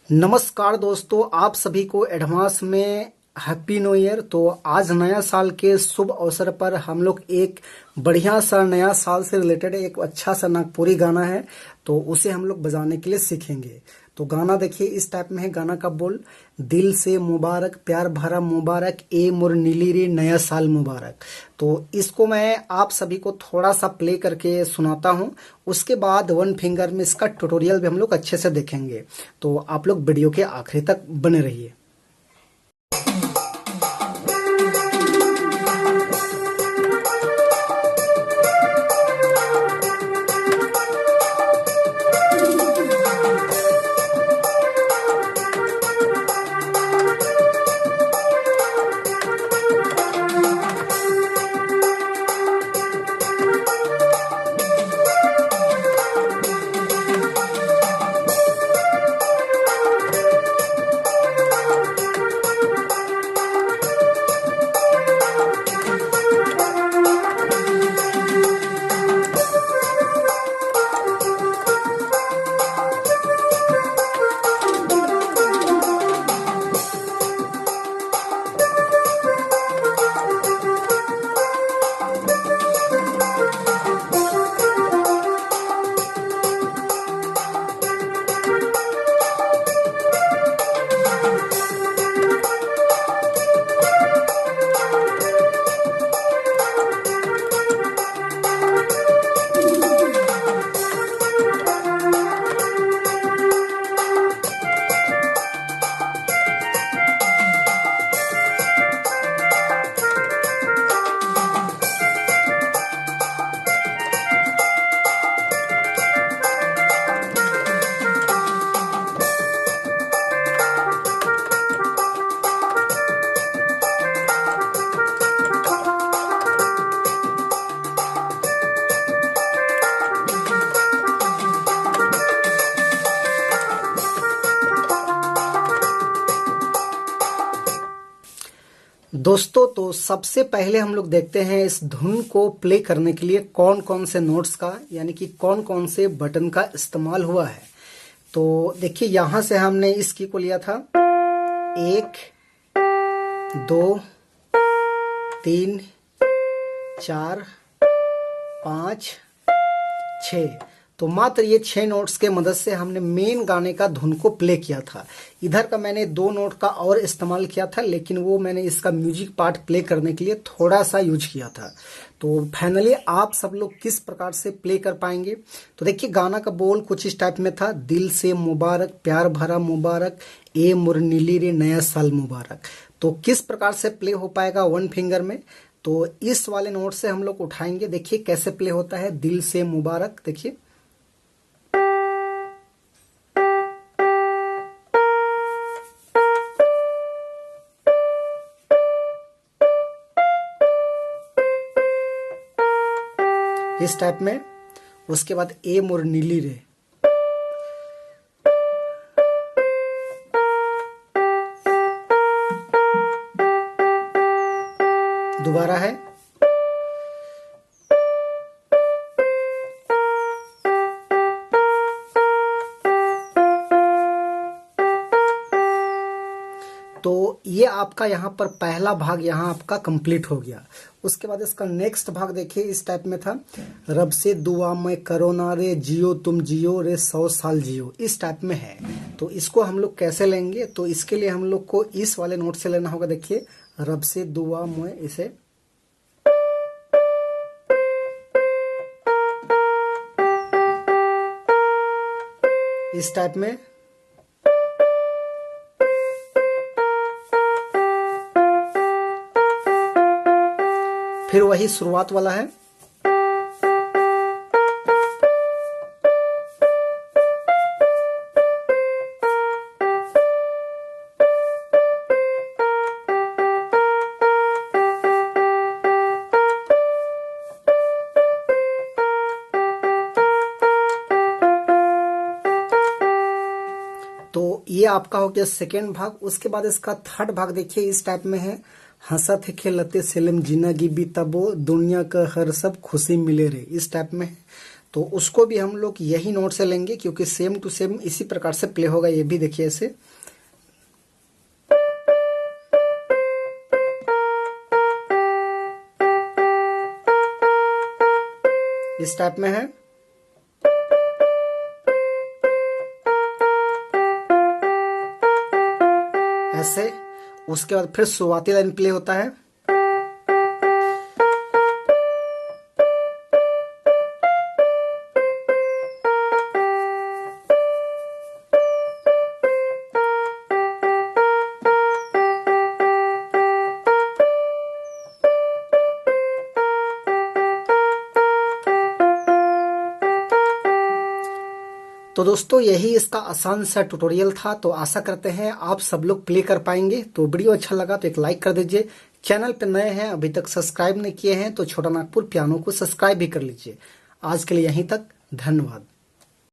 नमस्कार दोस्तों, आप सभी को एडवांस में हैप्पी न्यू ईयर। तो आज नया साल के शुभ अवसर पर हम लोग एक बढ़िया सा नया साल से रिलेटेड एक अच्छा सा नागपुरी गाना है, तो उसे हम लोग बजाने के लिए सीखेंगे। तो गाना देखिए इस टाइप में है। गाना का बोल, दिल से मुबारक प्यार भरा मुबारक ए मोर नीली रे नया साल मुबारक। तो इसको मैं आप सभी को थोड़ा सा प्ले करके सुनाता हूँ, उसके बाद वन फिंगर में इसका ट्यूटोरियल भी हम लोग अच्छे से देखेंगे। तो आप लोग वीडियो के आखिरी तक बने रहिए। दोस्तों, तो सबसे पहले हम लोग देखते हैं इस धुन को प्ले करने के लिए कौन कौन से नोट्स का यानी कि कौन कौन से बटन का इस्तेमाल हुआ है। तो देखिए यहां से हमने इस की को लिया था 1 2 3 4 5 6। तो मात्र ये 6 नोट्स के मदद से हमने मेन गाने का धुन को प्ले किया था। इधर का मैंने 2 नोट का और इस्तेमाल किया था, लेकिन वो मैंने इसका म्यूजिक पार्ट प्ले करने के लिए थोड़ा सा यूज किया था। तो फाइनली आप सब लोग किस प्रकार से प्ले कर पाएंगे। तो देखिए गाना का बोल कुछ इस टाइप में था, दिल से मुबारक प्यार भरा मुबारक ए मोर नीली रे नया साल मुबारक। तो किस प्रकार से प्ले हो पाएगा वन फिंगर में, तो इस वाले नोट से हम लोग उठाएंगे। देखिए कैसे प्ले होता है, दिल से मुबारक। देखिए इस टाइप में, उसके बाद ए मोर नीली रे, दोबारा है तो ये आपका यहाँ पर पहला भाग यहाँ आपका कंप्लीट हो गया। उसके बाद इसका नेक्स्ट भाग देखिए इस टाइप में था, रब से दुआ मैं करो ना रे जियो तुम जियो रे 100 साल जियो, इस टाइप में है। तो इसको हम लोग कैसे लेंगे, तो इसके लिए हम लोग को इस वाले नोट से लेना होगा। देखिए रब से दुआ मैं, इसे इस टाइप में, फिर वही शुरुआत वाला है। तो ये आपका हो गया सेकेंड भाग। उसके बाद इसका थर्ड भाग देखिए इस टाइप में है, हंसत है खेलते सेलम जिंदगी बीतबो दुनिया का हर सब खुशी मिले रे, इस टाइप में है। तो उसको भी हम लोग यही नोट से लेंगे, क्योंकि सेम टू सेम इसी प्रकार से प्ले होगा। ये भी देखिए ऐसे, इस टाइप में है। ऐसे उसके बाद फिर शुरुआती लाइन प्ले होता है। तो दोस्तों यही इसका आसान सा ट्यूटोरियल था। तो आशा करते हैं आप सब लोग प्ले कर पाएंगे। तो वीडियो अच्छा लगा तो एक लाइक कर दीजिए। चैनल पे नए हैं, अभी तक सब्सक्राइब नहीं किए हैं, तो छोटा नागपुर पियानो को सब्सक्राइब भी कर लीजिए। आज के लिए यहीं तक, धन्यवाद।